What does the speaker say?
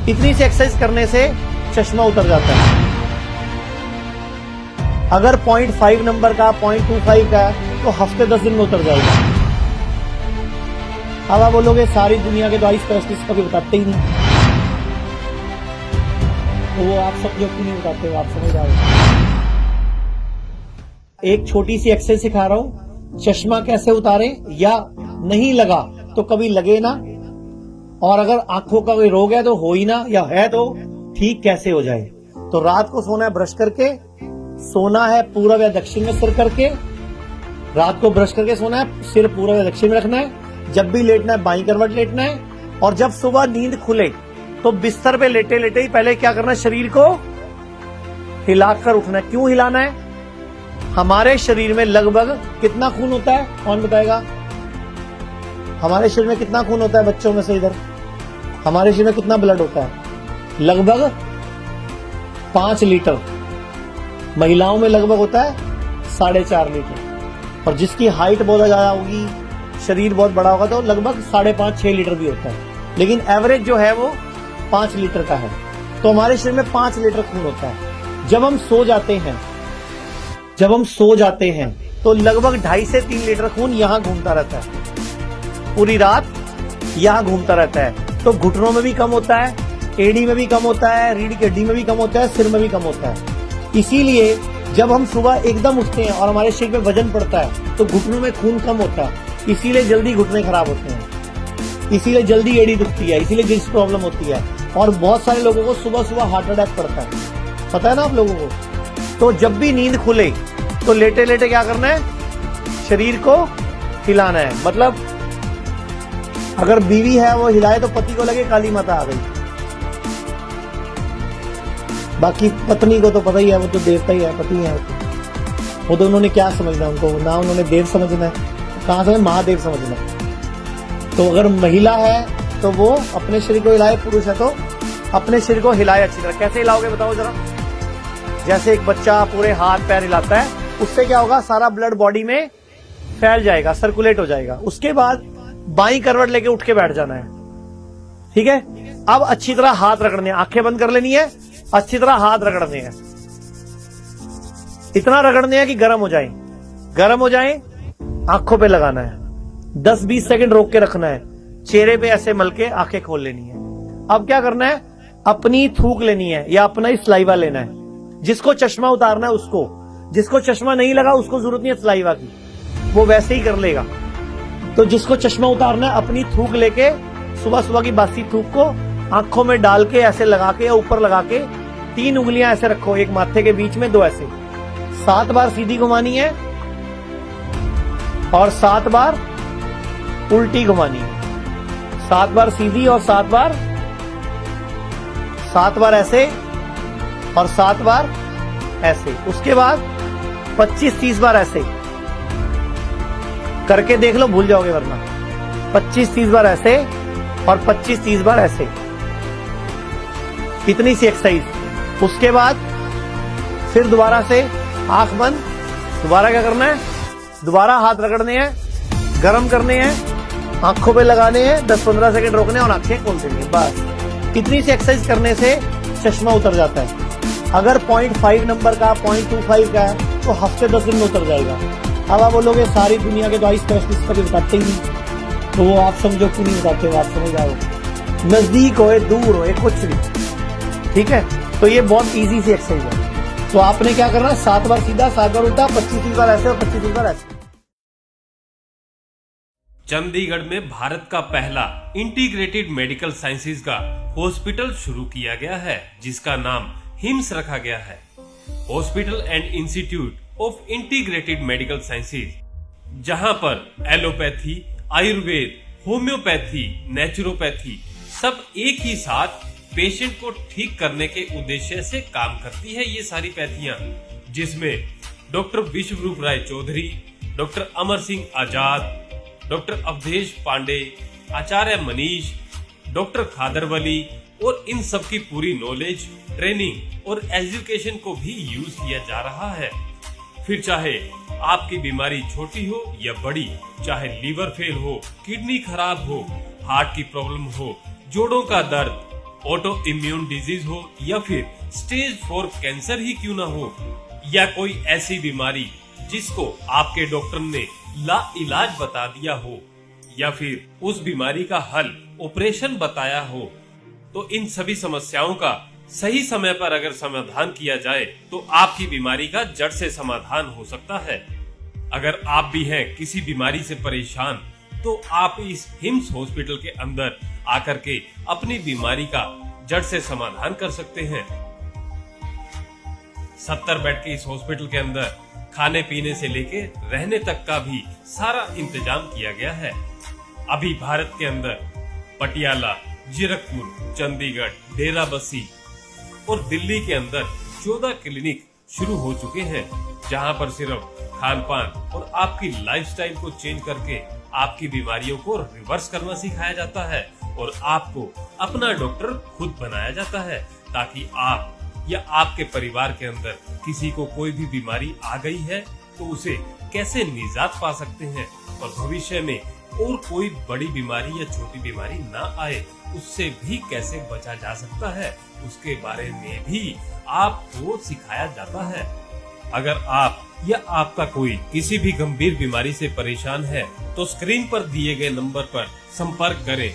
इतनी सी एक्सरसाइज करने से चश्मा उतर जाता है। अगर 0.5 नंबर का 0.25 का है तो हफ्ते 10 दिन में उतर जाएगा। अब आप बोलोगे सारी दुनिया के तो आई स्पेशलिस्ट कभी बताते ही नहीं, तो वो आप सब जो क्यों नहीं बताते हो, आप समझ जाओगे। एक छोटी सी एक्सरसाइज सिखा रहा हूं, चश्मा कैसे उतारे या नहीं लगा तो कभी लगे ना, और अगर आंखों का कोई रोग है तो हो ही ना, या है तो ठीक कैसे हो जाए। तो रात को सोना है ब्रश करके, सोना है पूर्व या दक्षिण में सिर करके, रात को ब्रश करके सोना है, सिर पूर्व या दक्षिण में रखना है, जब भी लेटना है बाईं करवट लेटना है, और जब सुबह नींद खुले तो बिस्तर पे लेटे लेटे ही पहले क्या करना है, शरीर को हिलाकर उठना है। क्यों हिलाना है? हमारे शरीर में लगभग कितना खून होता है, कौन बताएगा? हमारे शरीर में कितना खून होता है बच्चों में से? इधर हमारे शरीर में कितना ब्लड होता है? लगभग 5 लीटर। महिलाओं में लगभग होता है 4.5 लीटर, और जिसकी हाइट बहुत ज्यादा होगी, शरीर बहुत बड़ा होगा तो लगभग 5.5-6 लीटर भी होता है, लेकिन एवरेज जो है वो 5 लीटर का है। तो हमारे शरीर में 5 लीटर खून होता है। जब हम सो जाते हैं तो लगभग 2.5 से 3 लीटर खून यहां घूमता रहता है, पूरी रात यहां घूमता रहता है। तो घुटनों में भी कम होता है, एड़ी में भी कम होता है, रीढ़ की हड्डी में भी कम होता है, सिर में भी कम होता है। इसीलिए जब हम सुबह एकदम उठते हैं और हमारे शरीर में वजन पड़ता है तो घुटनों में खून कम होता है, इसीलिए जल्दी घुटने खराब होते हैं, इसीलिए जल्दी एड़ी दुखती है, इसीलिए डिस्क प्रॉब्लम होती है, और बहुत सारे लोगों को सुबह सुबह हार्ट अटैक पड़ता है। पता है ना आप लोगों को? तो जब भी नींद खुले तो लेटे लेटे क्या करना है, शरीर को हिलाना है। मतलब अगर बीवी है वो हिलाए तो पति को लगे काली माता आ गई, बाकी पत्नी को तो पता ही है, वो तो देवता ही है, पति है वो तो उन्होंने क्या समझना, उनको ना उन्होंने देव समझना है, कहां से महादेव समझना है। तो अगर महिला है तो वो अपने शरीर को हिलाए, पुरुष है तो अपने शरीर को हिलाए अच्छी तरह। कैसे हिलाओगे बताओ जरा? जैसे एक बच्चा पूरे हाथ पैर हिलाता है, उससे क्या होगा, सारा ब्लड बॉडी में फैल जाएगा, सर्कुलेट हो जाएगा। उसके बाद बाईं करवट लेके उठ के बैठ जाना है, ठीक है? अब अच्छी तरह हाथ रगड़ने, आंखें बंद कर लेनी है, अच्छी तरह हाथ रगड़ने हैं, इतना रगड़ने हैं कि गर्म हो जाए, गर्म हो जाए, आंखों पे लगाना है, 10-20 सेकंड रोक के रखना है, चेहरे पे ऐसे मल के आंखें खोल लेनी है। अब क्या करना है, अपनी थूक लेनी है या अपना ही सलाइवा लेना है। जिसको चश्मा उतारना है उसको, जिसको चश्मा नहीं लगा उसको जरूरत नहीं है सलाइवा की, वो वैसे ही कर लेगा। तो जिसको चश्मा उतारना है अपनी थूक लेके सुबह सुबह की बासी थूक को आंखों में डाल के ऐसे लगा के या ऊपर लगा के 3 उंगलियां ऐसे रखो, एक माथे के बीच में, 2 ऐसे, 7 बार सीधी घुमानी है और 7 बार उल्टी घुमानी है। 7 बार सीधी और 7 बार ऐसे और 7 बार ऐसे। उसके बाद 25-30 बार ऐसे करके देख लो, भूल जाओगे वरना। 25-30 बार ऐसे और 25-30 बार ऐसे, इतनी सी एक्सरसाइज। उसके बाद फिर दोबारा से आंख बंद, दोबारा क्या करना है, दोबारा हाथ रगड़ने हैं, गर्म करने हैं, आंखों पे लगाने हैं, 10-15 सेकंड रोकने और आंखें खोल देनी है, बस। इतनी सी एक्सरसाइज करने से चश्मा उतर जाता है। अगर 0.5 नंबर का 0.25 का है तो हफ्ते 10 दिन में उतर जाएगा। अब आप बोलोगे सारी दुनिया के तो आई स्पेशलिस्ट कभी बताते ही नहीं, तो वो आप समझो क्यों नहीं बताते हो, आप समझ जाओ। नजदीक होए दूर होए कुछ भी, ठीक है? तो ये बहुत इजी सी एक्सरसाइज है। तो आपने क्या करना है, 7 बार सीधा, 7 बार उल्टा, 25-30 बार ऐसे और 25-30 बार ऐसे। चंडीगढ़ में भारत का पहला इंटीग्रेटेड मेडिकल साइंसेज का हॉस्पिटल शुरू किया गया है, जिसका नाम हिम्स रखा गया है, hospital and institute of integrated medical sciences, जहां पर एलोपैथी, आयुर्वेद, होम्योपैथी, नेचुरोपैथी सब एक ही साथ पेशेंट को ठीक करने के उद्देश्य से काम करती है। ये सारी पैथियां, जिसमें डॉक्टर विश्वरूप राय चौधरी, डॉक्टर अमर सिंह आजाद, डॉक्टर अवधेश पांडे, आचार्य मनीष, डॉक्टर खादरवली, और इन सब की पूरी नॉलेज, ट्रेनिंग और एजुकेशन को भी यूज किया जा रहा है। फिर चाहे आपकी बीमारी छोटी हो या बड़ी, चाहे लीवर फेल हो, किडनी खराब हो, हार्ट की प्रॉब्लम हो, जोड़ों का दर्द, ऑटो इम्यून डिजीज हो या फिर स्टेज 4 कैंसर ही क्यों ना हो, या कोई ऐसी बीमारी जिसको आपके डॉक्टर ने लाइलाज बता दिया हो, या फिर उस बीमारी का हल ऑपरेशन बताया हो, तो इन सभी समस्याओं का सही समय पर अगर समाधान किया जाए तो आपकी बीमारी का जड़ से समाधान हो सकता है। अगर आप भी हैं किसी बीमारी से परेशान, तो आप इस हिम्स हॉस्पिटल के अंदर आकर के अपनी बीमारी का जड़ से समाधान कर सकते हैं। 70 बेड के इस हॉस्पिटल के अंदर खाने पीने से लेके रहने तक का भी सारा इंतजाम किया गया है। अभी भारत के अंदर पटियाला, जीरकपुर, चंडीगढ़, डेराबस्सी और दिल्ली के अंदर 14 क्लिनिक शुरू हो चुके हैं, जहां पर सिर्फ खान पान और आपकी लाइफस्टाइल को चेंज करके आपकी बीमारियों को रिवर्स करना सिखाया जाता है और आपको अपना डॉक्टर खुद बनाया जाता है, ताकि आप या आपके परिवार के अंदर किसी को कोई भी बीमारी आ गई है तो उसे कैसे निजात पा सकते हैं और भविष्य में और कोई बड़ी बीमारी या छोटी बीमारी ना आए, उससे भी कैसे बचा जा सकता है, उसके बारे में भी आपको सिखाया जाता है। अगर आप या आपका कोई किसी भी गंभीर बीमारी से परेशान है तो स्क्रीन पर दिए गए नंबर पर संपर्क करें